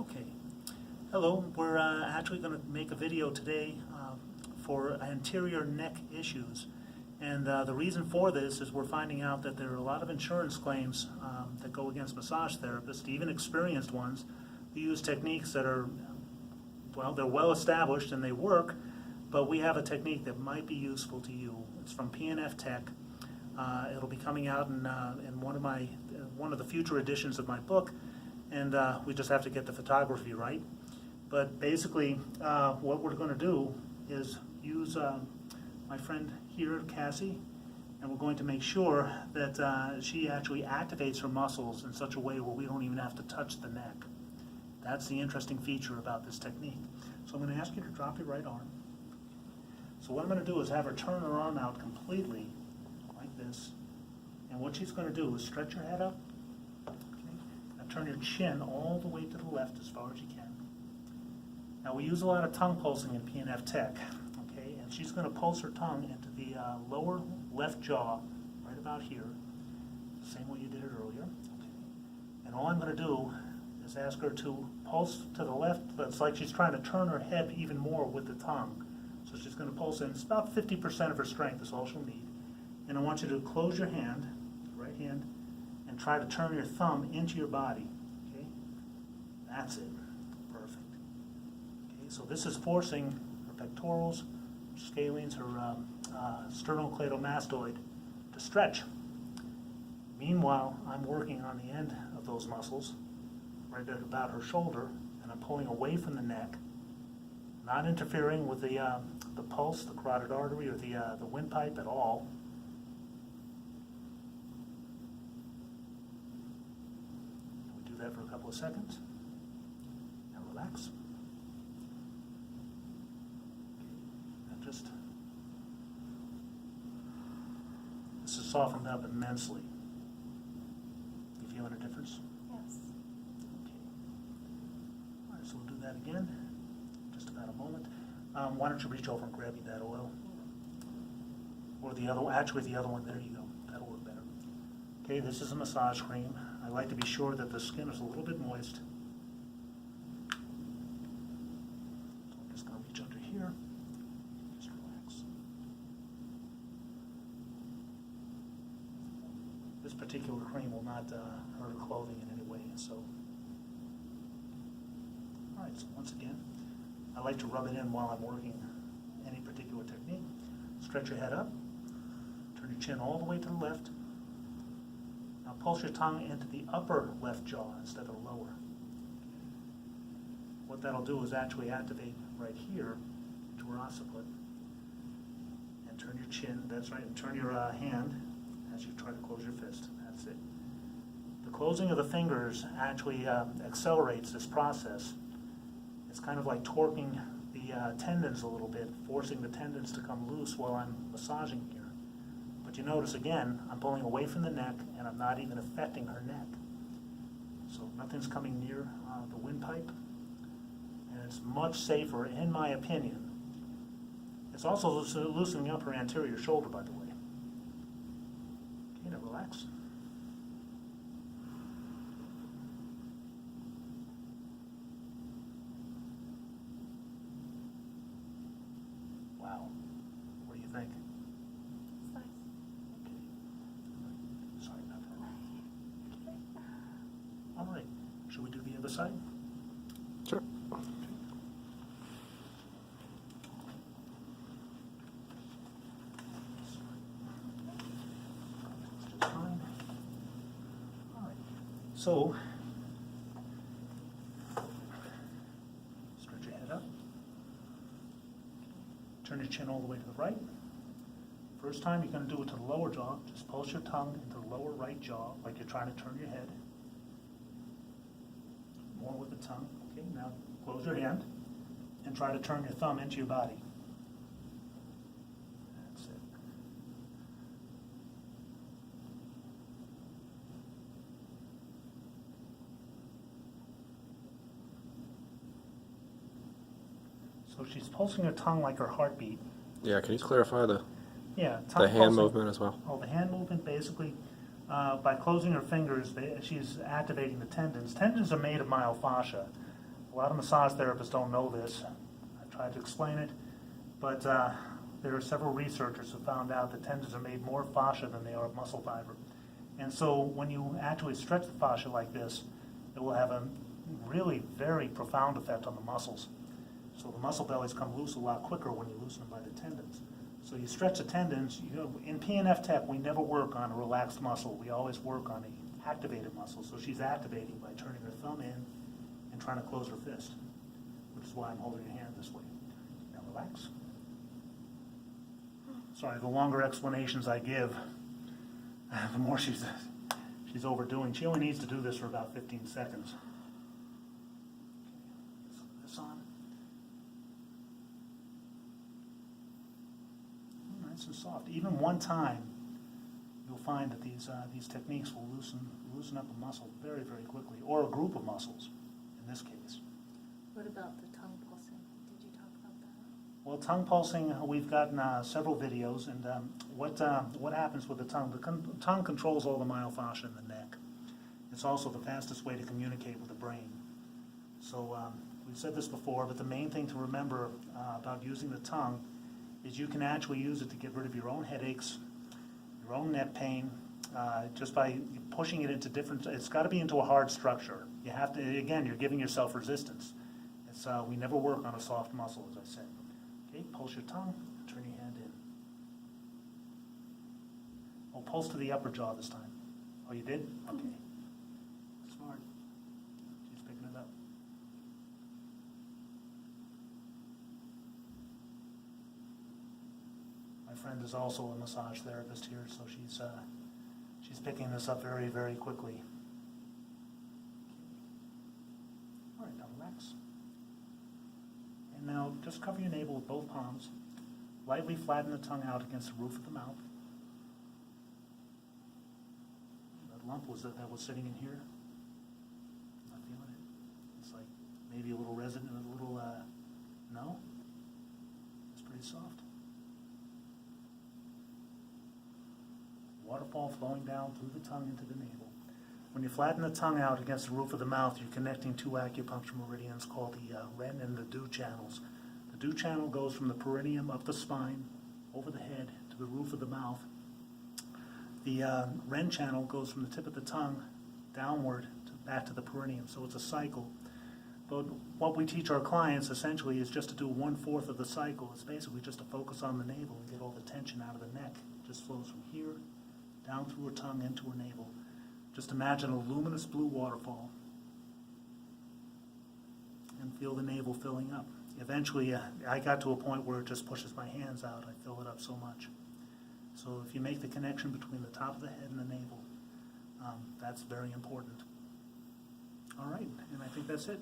Okay. Hello, we're actually going to make a video today for anterior neck issues. And the reason for this is we're finding out that there are a lot of insurance claims that go against massage therapists, even experienced ones, who use techniques that are, well, they're well established and they work, but we have a technique that might be useful to you. It's from PNF Tech. It'll be coming out in one of the future editions of my book, and we just have to get the photography right. But basically, what we're going to do is use my friend here, Cassie, and we're going to make sure that she actually activates her muscles in such a way where we don't even have to touch the neck. That's the interesting feature about this technique. So I'm going to ask you to drop your right arm. So what I'm going to do is have her turn her arm out completely, like this. And what she's going to do is stretch her head up. Okay. Now turn your chin all the way to the left as far as you can. Now we use a lot of tongue pulsing in PNF Tech, okay? And she's going to pulse her tongue into the lower left jaw, right about here, the same way you did it earlier. Okay. And all I'm going to do is ask her to pulse to the left. It's like she's trying to turn her head even more with the tongue. So she's going to pulse in. It's about 50% of her strength is all she'll need. And I want you to close your hand, right hand, and try to turn your thumb into your body. Okay? That's it. Perfect. Okay, so this is forcing her pectorals, her scalenes, her sternocleidomastoid to stretch. Meanwhile, I'm working on the end of those muscles, right at about her shoulder, and I'm pulling away from the neck, not interfering with the pulse, the carotid artery, or the windpipe at all. We do that for a couple of seconds. Now relax. And just, this is softened up immensely. You feeling a difference? Yes. Okay. All right, so we'll do that again. Just about a moment. Why don't you reach over and grab you that oil? Or the other one, actually the other one, there you go. That'll work better. Okay, this is a massage cream. I like to be sure that the skin is a little bit moist. So I'm just going to reach under here. Just relax. This particular cream will not hurt her clothing in any way, so. All right, so once again, I like to rub it in while I'm working any particular technique. Stretch your head up. Turn your chin all the way to the left. Now pulse your tongue into the upper left jaw instead of lower. What that'll do is actually activate right here to her occiput. And turn your chin, that's right, and turn your hand as you try to close your fist. That's it. The closing of the fingers actually accelerates this process. It's kind of like torquing the tendons a little bit, forcing the tendons to come loose while I'm massaging here. But you notice again, I'm pulling away from the neck and I'm not even affecting her neck. So nothing's coming near the windpipe, and it's much safer, in my opinion. It's also loosening up her anterior shoulder, by the way. Okay, now relax. Wow. What do you think? It's nice. Okay. Sorry about that. All right. Should we do the other side? Sure. Just fine. All right. So, stretch your head up. Turn your chin all the way to the right. First time you're going to do it to the lower jaw. Just pulse your tongue into the lower right jaw like you're trying to turn your head. More with the tongue. Okay, now close your hand and try to turn your thumb into your body. That's it. So she's pulsing her tongue like her heartbeat. Yeah, can you clarify the tongue hand pulsing. movement as well? Oh, the hand movement basically by closing her fingers, she's activating the tendons. Tendons are made of myofascia. A lot of massage therapists don't know this. I've tried to explain it, but there are several researchers who found out that tendons are made more of fascia than they are of muscle fiber. And so when you actually stretch the fascia like this, it will have a really very profound effect on the muscles. So the muscle bellies come loose a lot quicker when you loosen them by the tendons. So you stretch the tendons. In PNF Tech, we never work on a relaxed muscle. We always work on an activated muscle. So she's activating by turning her thumb in and trying to close her fist, which is why I'm holding her hand this way. Now relax. Sorry, the longer explanations I give, the more she's overdoing. She only needs to do this for about 15 seconds. Okay, this on. Nice and soft. Even one time, you'll find that these techniques will loosen up a muscle very, very quickly, or a group of muscles, in this case. What about the tongue pulsing? Did you talk about that? Well, tongue pulsing, we've gotten several videos, and what happens with the tongue? The tongue controls all the myofascia in the neck. It's also the fastest way to communicate with the brain. So we've said this before, but the main thing to remember about using the tongue is you can actually use it to get rid of your own headaches, your own neck pain, just by pushing it into different, it's got to be into a hard structure. You have to, again, you're giving yourself resistance. It's, we never work on a soft muscle, as I said. Okay, pulse your tongue, turn your hand in. Oh, pulse to the upper jaw this time. Oh, you did? Okay. Smart. She's picking it up. My friend is also a massage therapist here, so she's picking this up very, very quickly. All right, now relax. And now just cover your navel with both palms. Lightly flatten the tongue out against the roof of the mouth. That lump that was sitting in here. Not feeling it. It's like maybe a little resident, a little, no? It's pretty soft. Waterfall flowing down through the tongue into the navel. When you flatten the tongue out against the roof of the mouth, you're connecting two acupuncture meridians called the Ren and the Du channels. The Du channel goes from the perineum up the spine, over the head, to the roof of the mouth. The Ren channel goes from the tip of the tongue downward back to the perineum, so it's a cycle. But what we teach our clients essentially is just to do 1/4 of the cycle. It's basically just to focus on the navel and get all the tension out of the neck. It just flows from here, down through her tongue into her navel. Just imagine a luminous blue waterfall and feel the navel filling up. Eventually, I got to a point where it just pushes my hands out. I fill it up so much. So if you make the connection between the top of the head and the navel, that's very important. All right, and I think that's it.